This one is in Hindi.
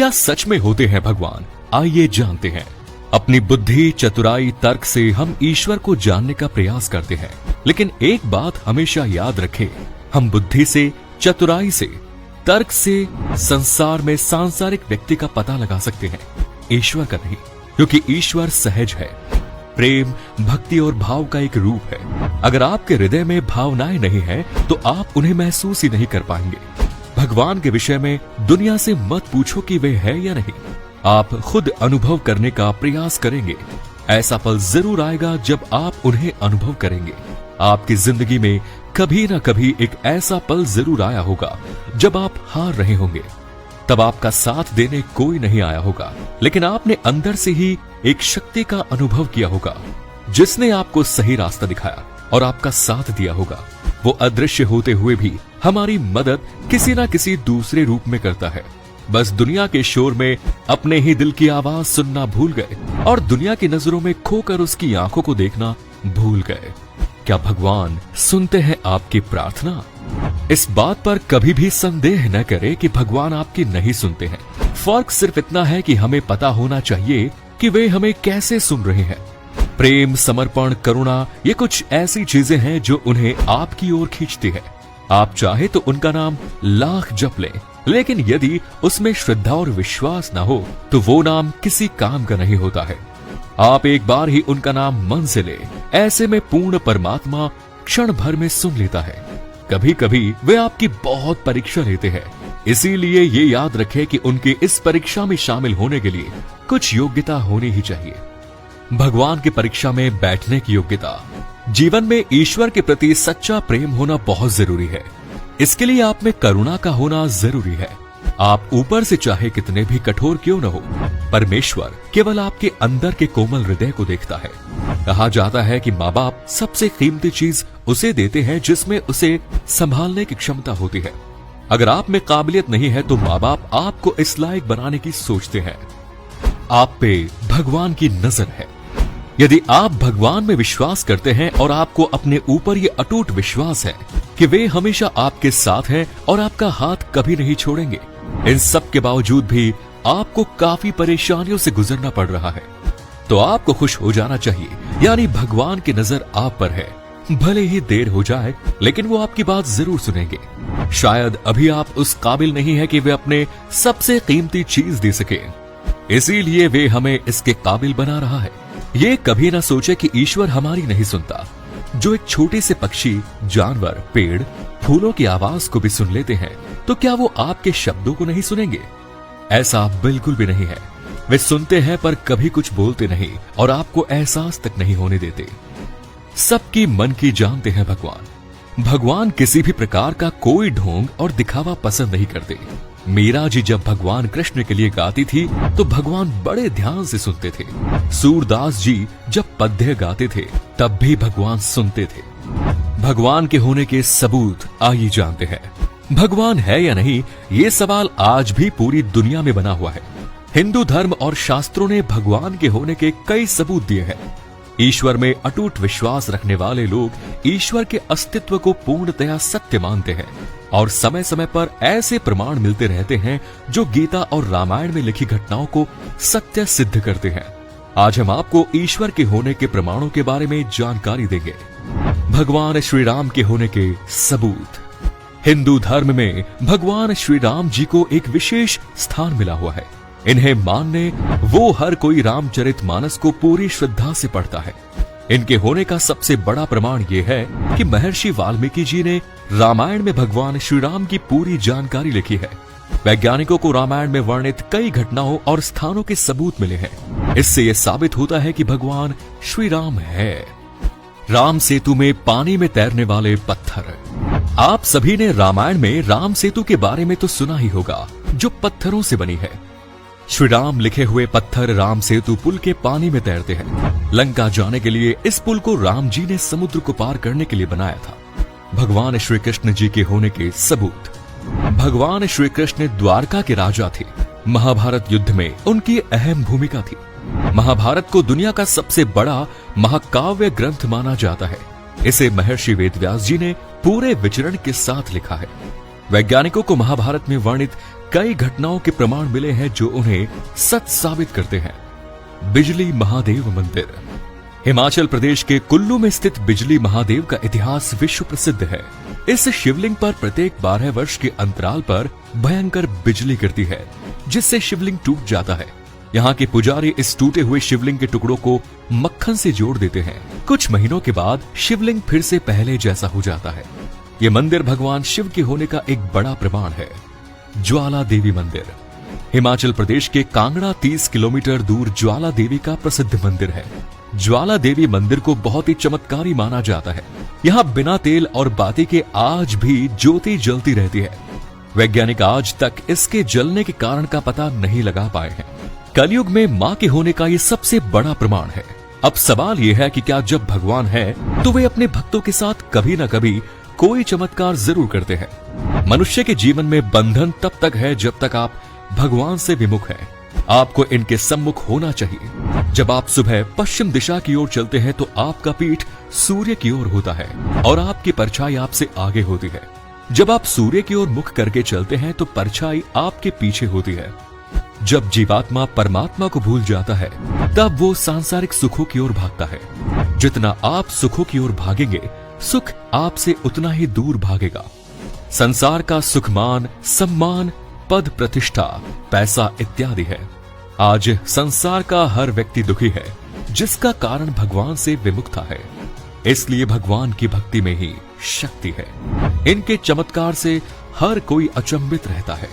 क्या सच में होते हैं भगवान? आइए जानते हैं। अपनी बुद्धि, चतुराई, तर्क से हम ईश्वर को जानने का प्रयास करते हैं, लेकिन एक बात हमेशा याद रखें, हम बुद्धि से, चतुराई से, तर्क से संसार में सांसारिक व्यक्ति का पता लगा सकते हैं, ईश्वर का नहीं, क्योंकि ईश्वर सहज है, प्रेम, भक्ति और भाव का एक रूप है। अगर आपके हृदय में भावनाएं नहीं है तो आप उन्हें महसूस ही नहीं कर पाएंगे। भगवान के विषय में दुनिया से मत पूछो कि वे है या नहीं, आप खुद अनुभव करने का प्रयास करेंगे। ऐसा पल जरूर आएगा जब आप उन्हें अनुभव करेंगे। आपकी जिंदगी में कभी ना कभी एक ऐसा पल जरूर आया होगा जब आप हार रहे होंगे। तब आपका साथ देने कोई नहीं आया होगा, लेकिन आपने अंदर से ही एक शक्ति का अनुभव किया होगा जिसने आपको सही रास्ता दिखाया और आपका साथ दिया होगा। वो अदृश्य होते हुए भी हमारी मदद किसी ना किसी दूसरे रूप में करता है। बस दुनिया के शोर में अपने ही दिल की आवाज सुनना भूल गए और दुनिया की नजरों में खोकर उसकी आंखों को देखना भूल गए। क्या भगवान सुनते हैं आपकी प्रार्थना? इस बात पर कभी भी संदेह न करें कि भगवान आपकी नहीं सुनते हैं। फर्क सिर्फ इतना है कि हमें पता होना चाहिए कि वे हमें कैसे सुन रहे हैं। प्रेम, समर्पण, करुणा, ये कुछ ऐसी चीजें हैं जो उन्हें आपकी ओर खींचती है। आप चाहे तो उनका नाम लाख जप लें, लेकिन यदि उसमें श्रद्धा और विश्वास न हो तो वो नाम किसी काम का नहीं होता है। आप एक बार ही उनका नाम मन से ले, ऐसे में पूर्ण परमात्मा क्षण भर में सुन लेता है। कभी कभी वे आपकी बहुत परीक्षा लेते हैं, इसीलिए ये याद रखें कि उनकी इस परीक्षा में शामिल होने के लिए कुछ योग्यता होनी ही चाहिए। भगवान की परीक्षा में बैठने की योग्यता। जीवन में ईश्वर के प्रति सच्चा प्रेम होना बहुत जरूरी है। इसके लिए आप में करुणा का होना जरूरी है। आप ऊपर से चाहे कितने भी कठोर क्यों न हो, परमेश्वर केवल आपके अंदर के कोमल हृदय को देखता है। कहा जाता है कि माँ बाप सबसे कीमती चीज उसे देते हैं जिसमें उसे संभालने की क्षमता होती है। अगर आप में काबिलियत नहीं है तो माँ बाप आपको इस लायक बनाने की सोचते हैं। आप पे भगवान की नजर है। यदि आप भगवान में विश्वास करते हैं और आपको अपने ऊपर ये अटूट विश्वास है कि वे हमेशा आपके साथ हैं और आपका हाथ कभी नहीं छोड़ेंगे, इन सब के बावजूद भी आपको काफी परेशानियों से गुजरना पड़ रहा है, तो आपको खुश हो जाना चाहिए। यानी भगवान की नजर आप पर है। भले ही देर हो जाए, लेकिन वो आपकी बात जरूर सुनेंगे। शायद अभी आप उस काबिल नहीं है कि वे अपने सबसे कीमती चीज दे सके, इसीलिए वे हमें इसके काबिल बना रहा है। ये कभी ना सोचे कि ईश्वर हमारी नहीं सुनता। जो एक छोटे से पक्षी, जानवर, पेड़, फूलों की आवाज को भी सुन लेते हैं, तो क्या वो आपके शब्दों को नहीं सुनेंगे? ऐसा बिल्कुल भी नहीं है। वे सुनते हैं पर कभी कुछ बोलते नहीं और आपको एहसास तक नहीं होने देते। सबकी मन की जानते हैं भगवान। भगवान किसी भी प्रकार का कोई ढोंग और दिखावा पसंद नहीं करते। मीरा जी जब भगवान कृष्ण के लिए गाती थी तो भगवान बड़े ध्यान से सुनते थे। सूरदास जी जब पद्य गाते थे तब भी भगवान सुनते थे। भगवान के होने के सबूत आइए जानते हैं। भगवान है या नहीं, ये सवाल आज भी पूरी दुनिया में बना हुआ है। हिंदू धर्म और शास्त्रों ने भगवान के होने के कई सबूत दिए हैं। ईश्वर में अटूट विश्वास रखने वाले लोग ईश्वर के अस्तित्व को पूर्णतया सत्य मानते हैं और समय समय पर ऐसे प्रमाण मिलते रहते हैं जो गीता और रामायण में लिखी घटनाओं को सत्य सिद्ध करते हैं। आज हम आपको ईश्वर के होने के प्रमाणों के बारे में जानकारी देंगे। भगवान श्री राम के होने के सबूत। हिंदू धर्म में भगवान श्री राम जी को एक विशेष स्थान मिला हुआ है। इन्हें मानने वो हर कोई रामचरितमानस को पूरी श्रद्धा से पढ़ता है। इनके होने का सबसे बड़ा प्रमाण ये है कि महर्षि वाल्मीकि जी ने रामायण में भगवान श्री राम की पूरी जानकारी लिखी है। वैज्ञानिकों को रामायण में वर्णित कई घटनाओं और स्थानों के सबूत मिले हैं। इससे यह साबित होता है कि भगवान श्री राम है। राम सेतु में पानी में तैरने वाले पत्थर। आप सभी ने रामायण में राम सेतु के बारे में तो सुना ही होगा, जो पत्थरों से बनी है। श्री राम लिखे हुए पत्थर राम सेतु पुल के पानी में तैरते हैं। लंका जाने के लिए इस पुल को राम जी ने समुद्र को पार करने के लिए बनाया था। भगवान श्री कृष्ण जी के होने के सबूत। भगवान श्री कृष्ण द्वारका के राजा थे। महाभारत युद्ध में उनकी अहम भूमिका थी। महाभारत को दुनिया का सबसे बड़ा महाकाव्य ग्रंथ माना जाता है। इसे महर्षि वेदव्यास जी ने पूरे विचरण के साथ लिखा है। वैज्ञानिकों को महाभारत में वर्णित कई घटनाओं के प्रमाण मिले हैं जो उन्हें सच साबित करते हैं। बिजली महादेव मंदिर। हिमाचल प्रदेश के कुल्लू में स्थित बिजली महादेव का इतिहास विश्व प्रसिद्ध है। इस शिवलिंग पर प्रत्येक 12 वर्ष के अंतराल पर भयंकर बिजली गिरती है, जिससे शिवलिंग टूट जाता है। यहाँ के पुजारी इस टूटे हुए शिवलिंग के टुकड़ों को मक्खन से जोड़ देते हैं। कुछ महीनों के बाद शिवलिंग फिर से पहले जैसा हो जाता है। ये मंदिर भगवान शिव के होने का एक बड़ा प्रमाण है। ज्वाला देवी मंदिर। हिमाचल प्रदेश के कांगड़ा 30 किलोमीटर दूर ज्वाला देवी का प्रसिद्ध मंदिर है। ज्वाला देवी मंदिर को बहुत ही चमत्कारी माना जाता है। यहाँ बिना तेल और बाती के आज भी ज्योति जलती रहती है। वैज्ञानिक आज तक इसके जलने के कारण का पता नहीं लगा पाए हैं। कलयुग में मां के होने का ये सबसे बड़ा प्रमाण है। अब सवाल ये है कि क्या जब भगवान है तो वे अपने भक्तों के साथ कभी न कभी कोई चमत्कार जरूर करते हैं। मनुष्य के जीवन में बंधन तब तक है जब तक आप भगवान से विमुख हैं। आपको इनके सम्मुख होना चाहिए। जब आप सुबह पश्चिम दिशा की ओर चलते हैं तो आपका पीठ सूर्य की ओर होता है और आपकी परछाई आपसे आगे होती है। जब आप सूर्य की ओर मुख करके चलते हैं तो परछाई आपके पीछे होती है। जब जीवात्मा परमात्मा को भूल जाता है तब वो सांसारिक सुखों की ओर भागता है। जितना आप सुखों की ओर भागेंगे, सुख आपसे उतना ही दूर भागेगा। संसार का सुखमान, सम्मान, पद, प्रतिष्ठा, पैसा इत्यादि है। आज संसार का हर व्यक्ति दुखी है, जिसका कारण भगवान से विमुखता है। इसलिए भगवान की भक्ति में ही शक्ति है। इनके चमत्कार से हर कोई अचंभित रहता है।